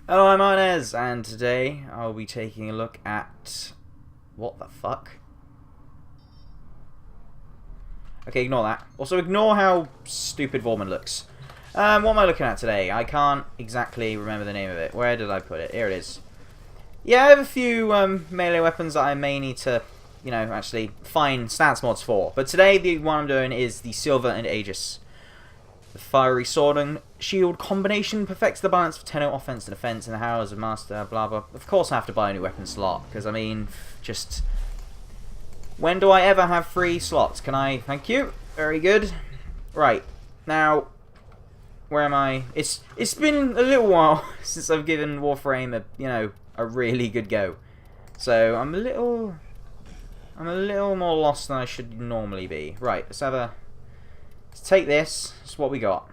Hello, I'm Inez, and today I'll be taking a look at... What the fuck? Okay, ignore that. Also, ignore how stupid Vorman looks. What am I looking at today? I can't exactly remember the name of it. Where did I put it? Here it is. Yeah, I have a few melee weapons that I may need to, actually find stance mods for. But today, the one I'm doing is the Silva and Aegis. The fiery sword and shield combination perfects the balance of Tenno offense and defense in the House of Master, blah blah. Of course I have to buy a new weapon slot, because I mean, just... When do I ever have free slots? Can I... Thank you. Very good. Right. Now, where am I? It's been a little while since I've given Warframe a really good go. So I'm a little more lost than I should normally be. Right, let's take this. That's what we got.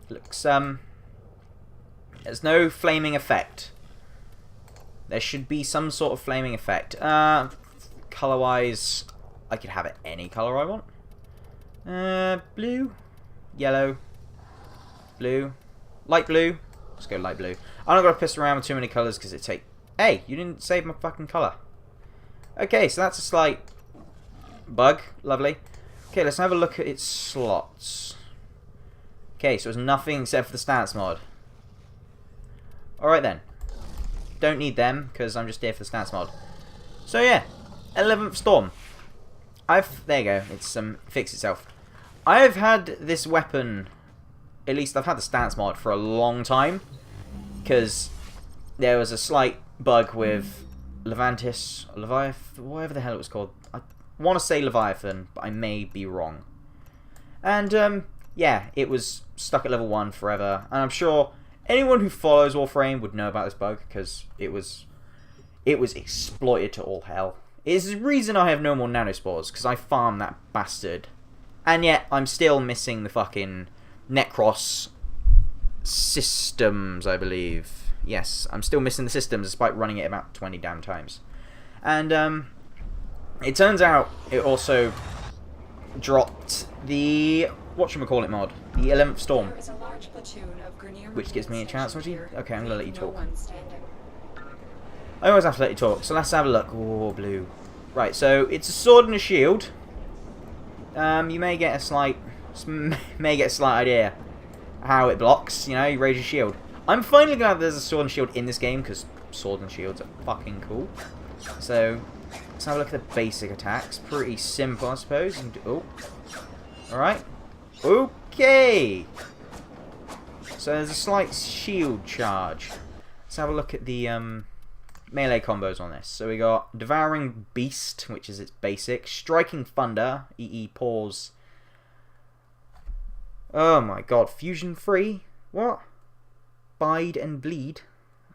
Looks there's no flaming effect. There should be some sort of flaming effect. Color wise, I could have it any color I want. Blue, yellow, blue, light blue. Let's go light blue. I'm not gonna piss around with too many colors because it take. Hey, you didn't save my fucking color. Okay, so that's a slight bug. Lovely. Okay, let's have a look at its slots. Okay, so it's nothing except for the stance mod. Alright then. Don't need them, because I'm just here for the stance mod. So yeah, 11th Storm. There you go, it's fixed itself. I've had this weapon, at least I've had the stance mod for a long time, because there was a slight bug with Levantis, or Leviathan, whatever the hell it was called. I want to say Leviathan, but I may be wrong. And yeah, it was stuck at level 1 forever, and I'm sure anyone who follows Warframe would know about this bug because it was exploited to all hell. It's the reason I have no more nanospores, because I farmed that bastard, and yet I'm still missing the fucking Necros systems, I believe. Yes, I'm still missing the systems despite running it about 20 damn times. And it turns out it also dropped the whatchamacallit mod, the 11th Storm, which gives me a chance. Okay, I'm gonna let you talk. I always have to let you talk, so let's have a look. Oh, blue. Right, so it's a sword and a shield. You may get a slight idea how it blocks. You raise your shield. I'm finally glad there's a sword and shield in this game, because sword and shields are fucking cool. So let's have a look at the basic attacks. Pretty simple, I suppose. Oh, alright. Okay. So there's a slight shield charge. Let's have a look at the melee combos on this. So we got Devouring Beast, which is its basic. Striking Thunder, EE pause. Oh my god, fusion free? What? Bide and Bleed.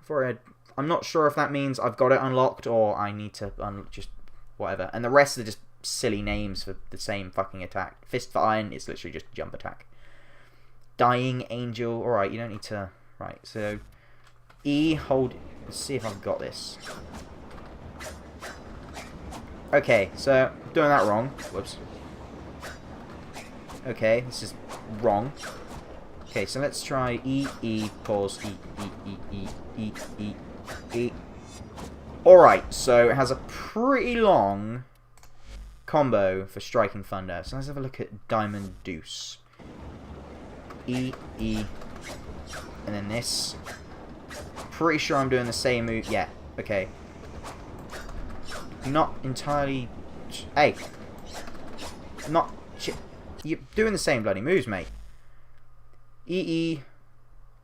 I'm not sure if that means I've got it unlocked or I need to just whatever. And the rest are just silly names for the same fucking attack. Fist for Iron, it's literally just jump attack. Dying Angel. Alright, you don't need to... Right, so... E, hold... Let's see if I've got this. Okay, so... Doing that wrong. Whoops. Okay, this is wrong. Okay, so let's try E, E, pause, E, E, E, E, E, E, E. Alright, so it has a pretty long combo for Striking Thunder. So let's have a look at Diamond Deuce. E, E, and then this. Pretty sure I'm doing the same move. Yeah, okay. Not entirely... Hey! Not... You're doing the same bloody moves, mate. EE,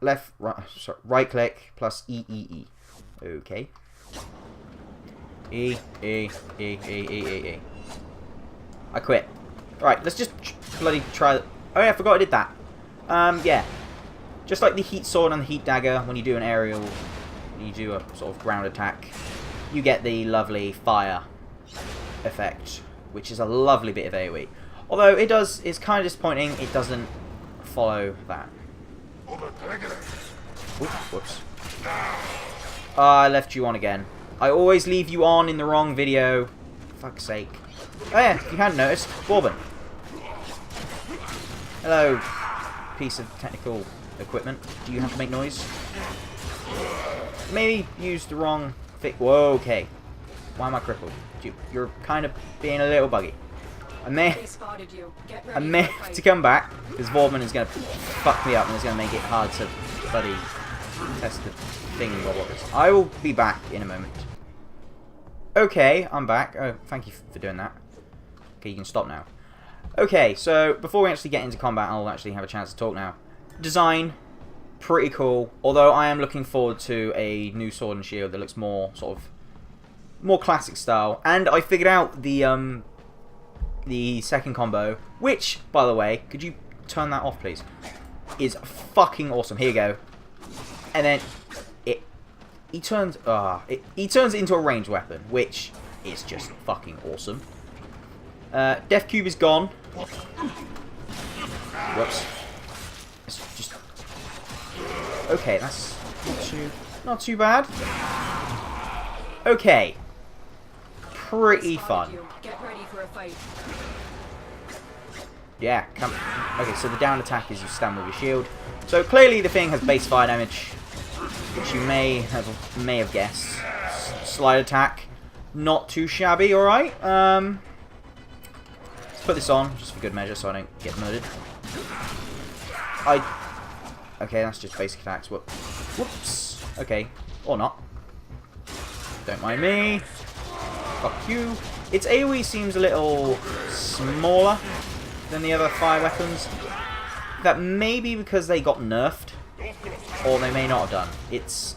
left, right, sorry, right click, plus EEE. Okay. E, E, E, E, E, E, E. I quit. Right, let's just bloody try... Oh yeah, I forgot I did that. Yeah. Just like the heat sword and the heat dagger, when you do an aerial, you do a sort of ground attack, you get the lovely fire effect, which is a lovely bit of AoE. Although it's kind of disappointing, it doesn't follow that. Oops, whoops. I left you on again. I always leave you on in the wrong video. For fuck's sake. Oh yeah, if you hadn't noticed, Bourbon. Hello, piece of technical equipment. Do you have to make noise? maybe used the wrong thing. Whoa, okay. Why am I crippled? You're kind of being a little buggy. I may have to come back, because Vorman is going to fuck me up and is going to make it hard to bloody test the thing. I will be back in a moment. Okay, I'm back. Oh, thank you for doing that. Okay, you can stop now. Okay, so before we actually get into combat, I'll actually have a chance to talk now. Design, pretty cool. Although I am looking forward to a new sword and shield that looks more sort of more classic style. And I figured out the second combo, which, by the way, could you turn that off, please? Is fucking awesome. Here you go. And then he turns it into a ranged weapon, which is just fucking awesome. Death Cube is gone. Whoops. It's just okay. That's not too bad. Okay. Pretty fun. Get ready for a fight. Yeah, come. Okay, so the down attack is you stand with your shield. So clearly the thing has base fire damage, which you may have guessed. Slide attack, not too shabby. All right. Let's put this on just for good measure, so I don't get murdered. Okay, that's just basic attacks. Whoops. Okay, or not. Don't mind me. Fuck you. Its AoE seems a little smaller than the other fire weapons. That may be because they got nerfed, or they may not have done. It's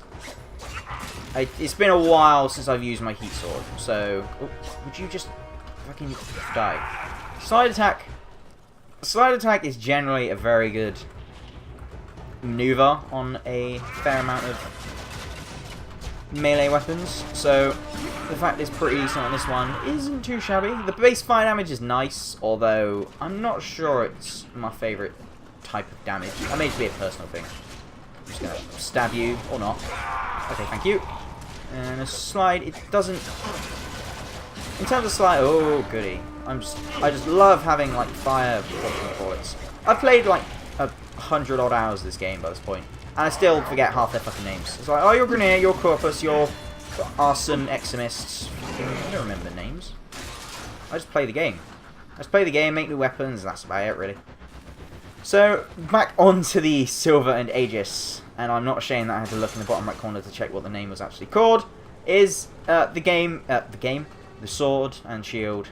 been a while since I've used my heat sword, so would you just fucking die? Slide attack. Slide attack is generally a very good maneuver on a fair amount of melee weapons, so the fact it's pretty decent on this one isn't too shabby. The base fire damage is nice, although I'm not sure it's my favourite type of damage. That may just be a personal thing. I'm just gonna stab you, or not. Okay, thank you. And a slide, it doesn't... In terms of slide, oh goody. I just love having like fire bullets. I've played like 100 odd hours of this game by this point, and I still forget half their fucking names. It's like, oh, you're Grenier, you're Corpus, you're Arson, Eximists. I don't remember the names. I just play the game. I just play the game, make new weapons, and that's about it, really. So, back onto the Silva and Aegis, and I'm not ashamed that I had to look in the bottom right corner to check what the name was actually called, is the sword and shield.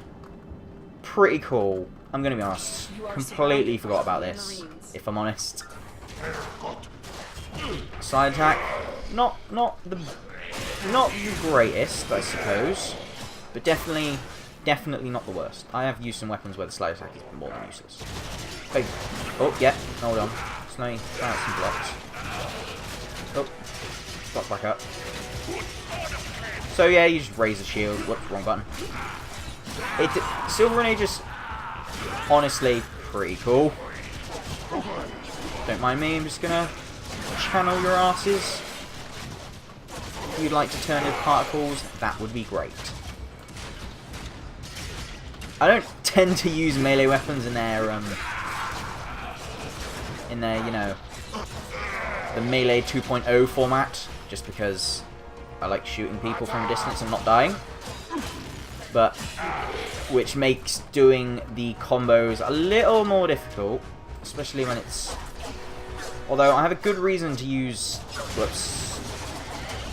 Pretty cool. I'm going to be honest. Completely forgot about this, if I'm honest. Side attack, not the greatest, I suppose, but definitely not the worst. I have used some weapons where the slide attack is more than useless. Oh yeah, hold on. Just let me try out some blocks. Oh, block back up. So yeah, you just raise the shield. Whoops, wrong button. Silver and Aegis, honestly, pretty cool. Don't mind me. I'm just gonna channel your asses. If you'd like to turn into particles, that would be great. I don't tend to use melee weapons in their, you know, the Melee 2.0 format, just because I like shooting people from a distance and not dying. But, which makes doing the combos a little more difficult, especially when it's... Although I have a good reason to use... Whoops.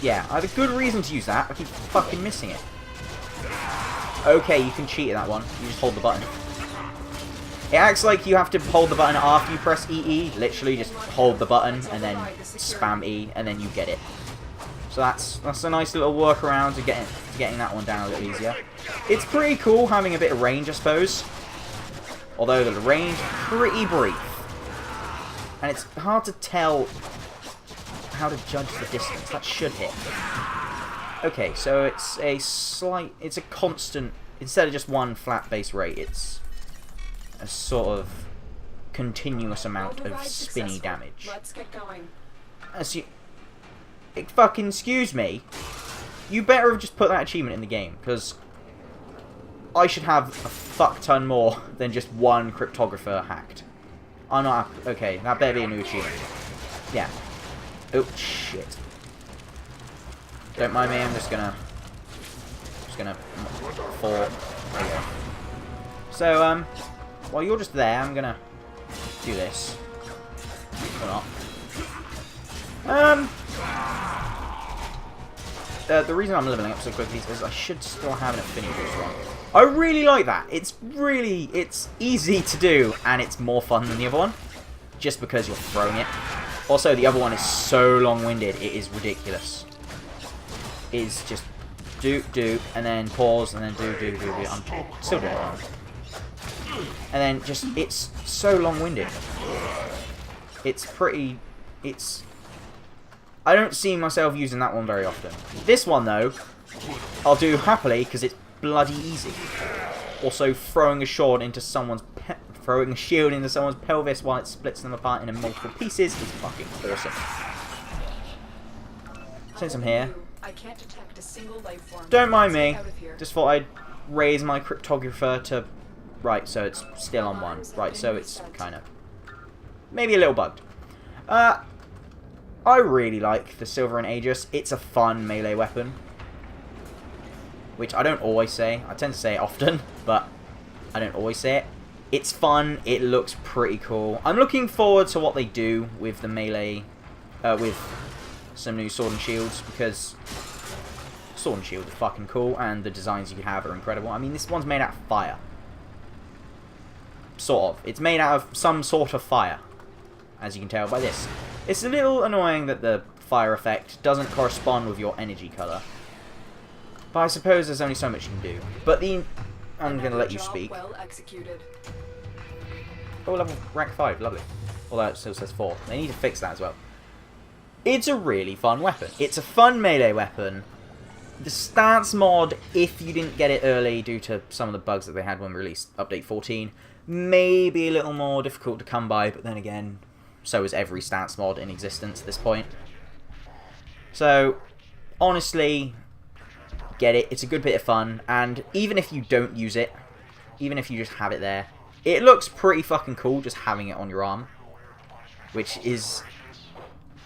Yeah, I have a good reason to use that. I keep fucking missing it. Okay, you can cheat at that one. You just hold the button. It acts like you have to hold the button after you press EE. Literally, just hold the button and then spam E, and then you get it. So that's a nice little workaround to getting that one down a little easier. It's pretty cool having a bit of range, I suppose. Although the range is pretty brief. And it's hard to tell how to judge the distance. That should hit. Okay, so it's a constant, instead of just one flat base rate, it's a sort of continuous amount of spinny damage. Let's get going. Fucking excuse me. You better have just put that achievement in the game, because I should have a fuck ton more than just one cryptographer hacked. I'm not happy. Okay, that better be a new achievement. Yeah. Oh, shit. Don't mind me, I'm just gonna fall. There you go. So, while you're just there, I'm gonna do this. Or not. The reason I'm leveling up so quickly is I should still have an affinity boost on. I really like that. It's easy to do, and it's more fun than the other one, just because you're throwing it. Also, the other one is so long-winded, it is ridiculous. It is just do, and then pause, and then do. I'm still doing it wrong. And then just, it's so long-winded. I don't see myself using that one very often. This one, though, I'll do happily, because it's bloody easy. Also, throwing a shield into someone's pelvis while it splits them apart into multiple pieces is fucking awesome. Since I'm here, I can't detect a single life form. don't mind me. Out of here. Just thought I'd raise my cryptographer to... Right, so it's still on 1. Right, so it's kind of... maybe a little bugged. I really like the Silva and Aegis. It's a fun melee weapon. Which I don't always say. I tend to say it often, but I don't always say it. It's fun. It looks pretty cool. I'm looking forward to what they do with the melee... with some new sword and shields, because sword and shield are fucking cool, and the designs you have are incredible. I mean, this one's made out of fire. Sort of. It's made out of some sort of fire, as you can tell by this. It's a little annoying that the fire effect doesn't correspond with your energy colour. But I suppose there's only so much you can do. But I'm going to let you speak. Well executed. Oh, level rank 5, lovely. Although it still says 4. They need to fix that as well. It's a really fun weapon. It's a fun melee weapon. The stance mod, if you didn't get it early due to some of the bugs that they had when released update 14, may be a little more difficult to come by, but then again, so is every stance mod in existence at this point. So, honestly, get it. It's a good bit of fun, and even if you don't use it, even if you just have it there, it looks pretty fucking cool just having it on your arm, which is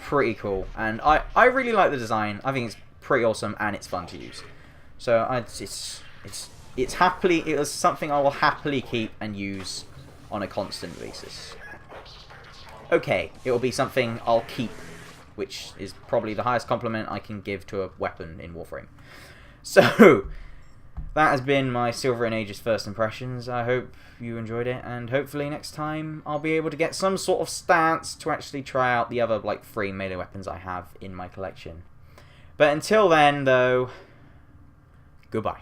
pretty cool. And I really like the design. I think it's pretty awesome, and it's fun to use. So it was something I will happily keep and use on a constant basis. Okay, it will be something I'll keep, which is probably the highest compliment I can give to a weapon in Warframe. So, that has been my Silva and Aegis first impressions. I hope you enjoyed it, and hopefully next time I'll be able to get some sort of stance to actually try out the other, like, 3 melee weapons I have in my collection. But until then, though, goodbye.